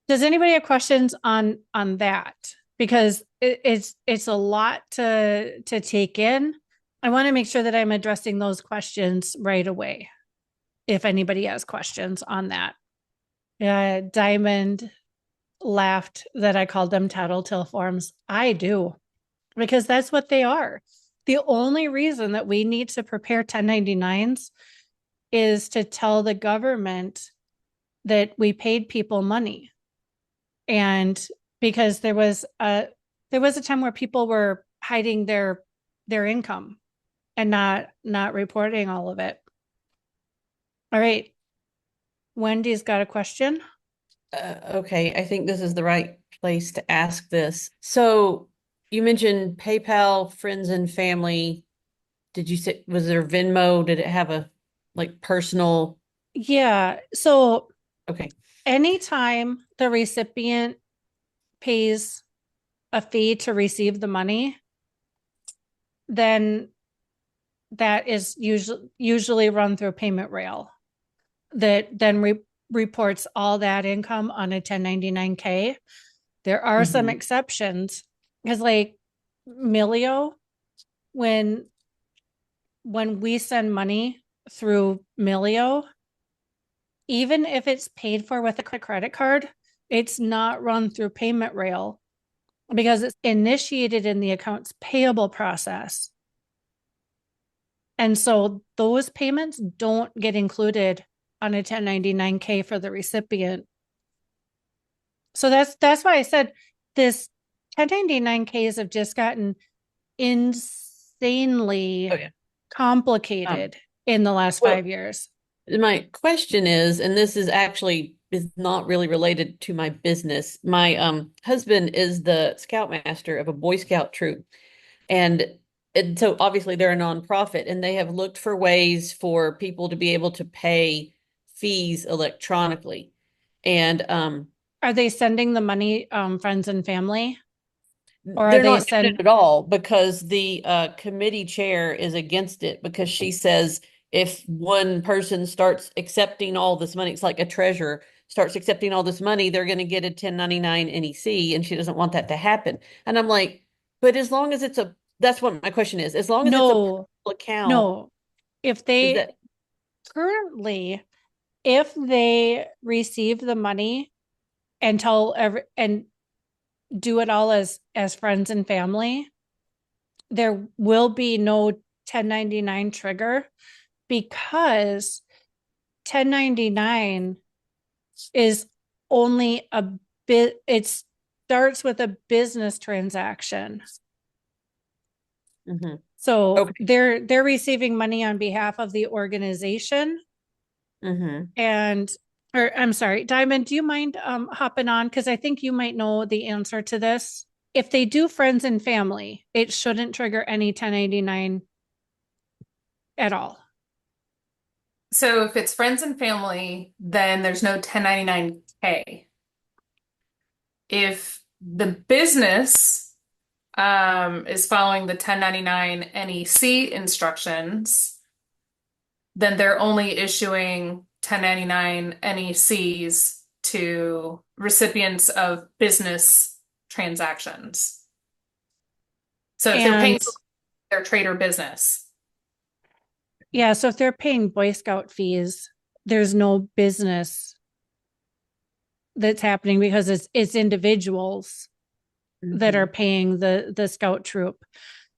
Does anybody have questions on that? Because it's a lot to take in. I want to make sure that I'm addressing those questions right away. If anybody has questions on that. Diamond laughed that I called them tattletale forms. I do, because that's what they are. The only reason that we need to prepare 1099s is to tell the government that we paid people money. And because there was a time where people were hiding their income and not reporting all of it. All right. Wendy's got a question. Okay, I think this is the right place to ask this. So you mentioned PayPal, friends and family. Did you say, was there Venmo? Did it have a like personal? Yeah. So Okay. anytime the recipient pays a fee to receive the money, then that is usually run through payment rail that then reports all that income on a 1099K. There are some Hmm. exceptions because like Milio, when when we send money through Milio, even if it's paid for with a credit card, it's not run through payment rail because it's initiated in the accounts payable process. And so those payments don't get included on a 1099K for the recipient. So that's why I said this 1099Ks have just gotten Oh insanely yeah. Um, complicated in the last well, 5 years. my question is, and this is actually is not really related to my business. My husband is the scoutmaster of a Boy Scout troop. And, and so obviously they're a nonprofit and they have looked for ways for people to be able to pay fees electronically. And Are they sending the money friends and family, or are they're they not doing it send at all because the committee chair is against it because she says if one person starts accepting all this money, it's like a treasurer starts accepting all this money, they're going to get a 1099 NEC, and she doesn't want that to happen. And I'm like, but as long as it's a, that's what my question is. As long as it's a personal no, account, no. If is they that currently, if they receive the money and tell and do it all as friends and family, there will be no 1099 trigger because 1099 is only a bit, it starts with a business transaction. Mhm. So Okay. they're receiving money on behalf of the organization. Hmm. And or I'm sorry, Diamond, do you mind hopping on? Because I think you might know the answer to this. If they do friends and family, it shouldn't trigger any 1099 at all. So if it's friends and family, then there's no 1099K. If the business is following the 1099 NEC instructions, then they're only issuing 1099 NECs to recipients of business transactions. So if they're paying And for their trade or business. yeah, so if they're paying Boy Scout fees, there's no business that's happening because it's individuals that are Hmm. paying the scout troop,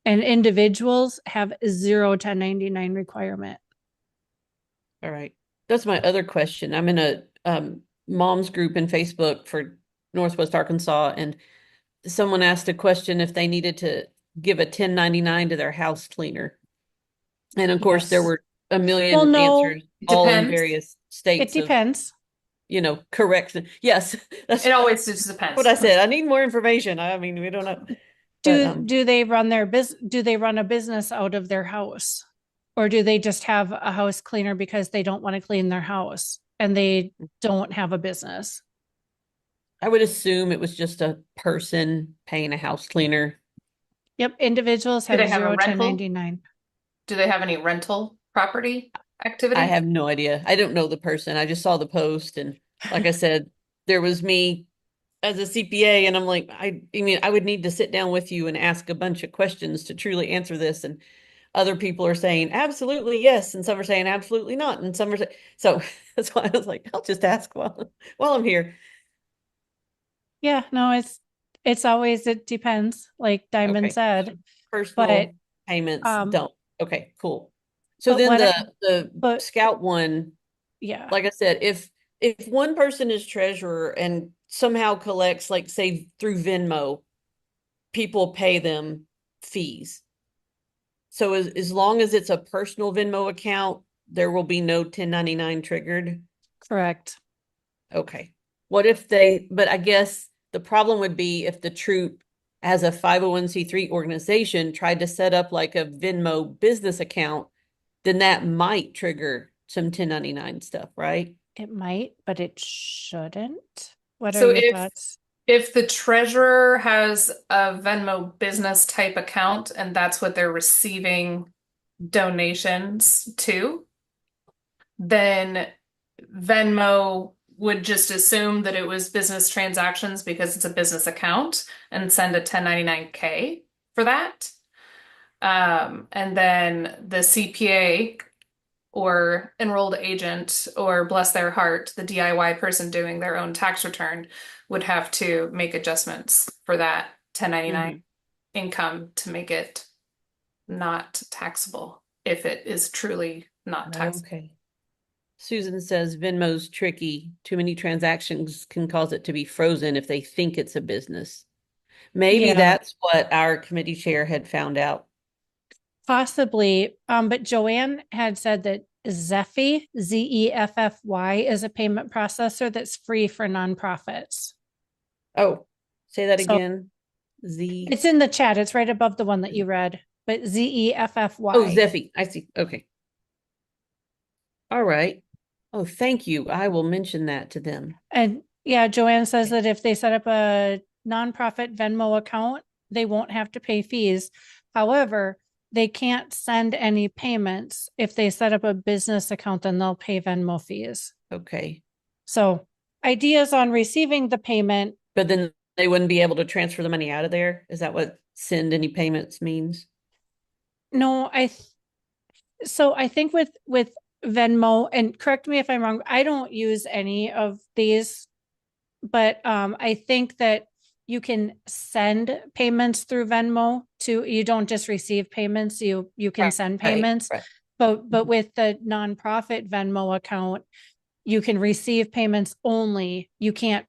and individuals have zero 1099 requirement. All right. That's my other question. I'm in a mom's group in Facebook for Northwest Arkansas, and someone asked a question if they needed to give a 1099 to their house cleaner. And of course, there Yes. were a Well, million no, answers, It all in depends. various it states of, depends. correction. Yes, that's It always just what depends. I said. I need more information. I mean, we don't know, but Do they run their business? Do they run a business out of their house, or do they just have a house cleaner because they don't want to clean their house and they don't have a business? I would assume it was just a person paying a house cleaner. Yep, individuals Do have they have a zero rental? 1099. Do they have any rental property I activity? have no idea. I don't know the person. I just saw the post, and like I said, there was me. as a CPA, and I'm like, I mean, I would need to sit down with you and ask a bunch of questions to truly answer this. And other people are saying absolutely yes, and some are saying absolutely not, and some are saying so. That's why I was like, I'll just ask while I'm here. Yeah, no, it's always, it depends, like Diamond Okay, so said. But personal payments um, don't. Okay, cool. So but then what I the but scout one, yeah, like I said, if one person is treasurer and somehow collects, like say through Venmo, people pay them fees. So as long as it's a personal Venmo account, there will be no 1099 triggered. correct. Okay. What if they, but I guess the problem would be if the troop as a 501c3 organization tried to set up like a Venmo business account, then that might trigger some 1099 stuff, right? It might, but it shouldn't. What are So your thoughts? if the treasurer has a Venmo business type account and that's what they're receiving donations to, then Venmo would just assume that it was business transactions because it's a business account and send a 1099K for that. And then the CPA or enrolled agent or bless their heart, the DIY person doing their own tax return would have to make adjustments for that 1099 Mm-hmm. income to make it not taxable if it is truly not taxable. Okay. Susan says Venmo's tricky. Too many transactions can cause it to be frozen if they think it's a business. Maybe Yeah, that's what our committee chair had found out. possibly. But Joanne had said that Zeffy, Zeffy, is a payment processor that's free for nonprofits. Oh, say that So again. Z. it's in the chat. It's right above the one that you read. But Oh, Zeffy. Zeffy. I see. Okay. All right. Oh, thank you. I will mention that to them. And yeah, Joanne says that if they set up a nonprofit Venmo account, they won't have to pay fees. However, they can't send any payments. If they set up a business account, then they'll pay Venmo fees. Okay. So ideas on receiving the payment. But then they wouldn't be able to transfer the money out of there? Is that what send any payments means? No, so I think with Venmo, and correct me if I'm wrong, I don't use any of these, but I think that you can send payments through Venmo too. You don't just receive payments, you can send Right. payments. Right. But with the nonprofit Venmo account, you can receive payments only. You can't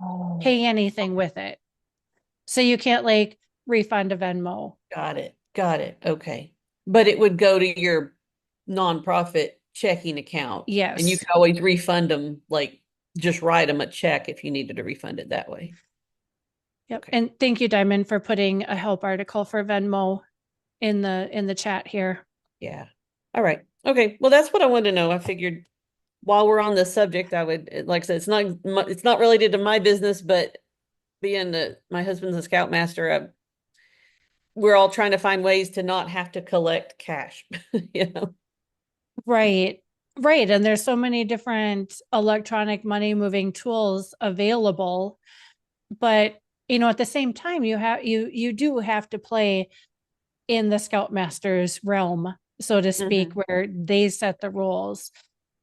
Oh, pay anything with it. So you can't like refund a Venmo. got it. Got it. Okay. But it would go to your nonprofit checking account and you Yes. could always refund them, like just write them a check if you needed to refund it that way. Yep. Okay. And thank you, Diamond, for putting a help article for Venmo in the chat here. Yeah. All right. Okay. Well, that's what I wanted to know. I figured while we're on the subject, I would, like I said, it's not related to my business, but being that my husband's a scoutmaster, we're all trying to find ways to not have to collect cash, you know? Right. Right. And there's so many different electronic money moving tools available. But at the same time, you do have to play in the Scoutmaster's realm, so to speak, Mhm. where they set the rules.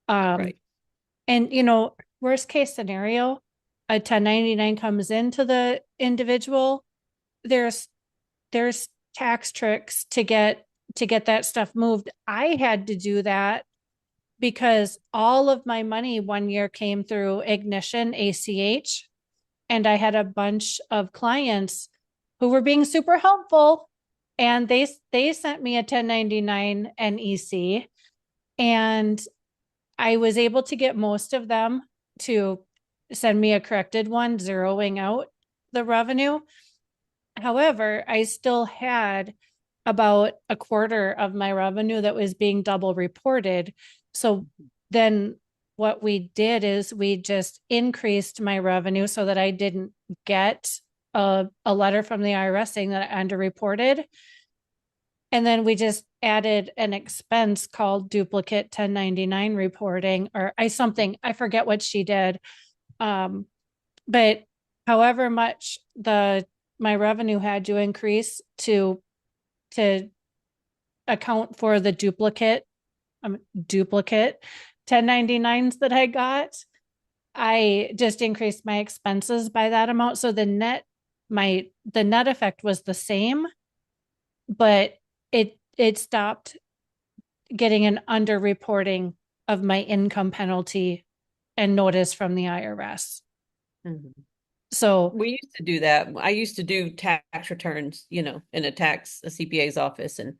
Um, Right. and worst case scenario, a 1099 comes into the individual. There's there's tax tricks to get that stuff moved. I had to do that because all of my money one year came through Ignition ACH, and I had a bunch of clients who were being super helpful, and they sent me a 1099 NEC, and I was able to get most of them to send me a corrected one, zeroing out the revenue. However, I still had about a quarter of my revenue that was being double reported. So then what we did is we just increased my revenue so that I didn't get a letter from the IRS saying that I underreported. And then we just added an expense called duplicate 1099 reporting, or I forget what she did. But however much my revenue had to increase to account for the duplicate 1099s that I got. I just increased my expenses by that amount. So the net effect was the same, but it stopped getting an underreporting of my income penalty and notice from the IRS. Mhm. So We used to do that. I used to do tax returns, in a CPA's office. And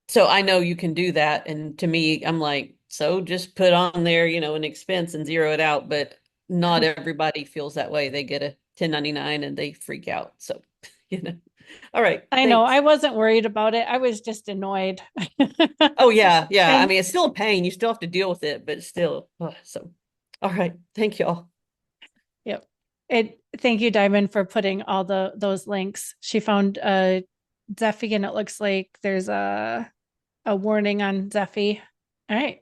so I know you can do that. And to me, I'm like, so just put on there, an expense and zero it out. But not everybody feels that way. They get a 1099 and they freak out. So, you know, all right. I know Thanks. I wasn't worried about it. I was just annoyed. Oh, yeah. Yeah. I And mean, it's still a pain. You still have to deal with it, but still. So, all right. Thank y'all. yep. Thank you, Diamond, for putting all those links. She found Zeffy, and it looks like there's a warning on Zeffy. All right.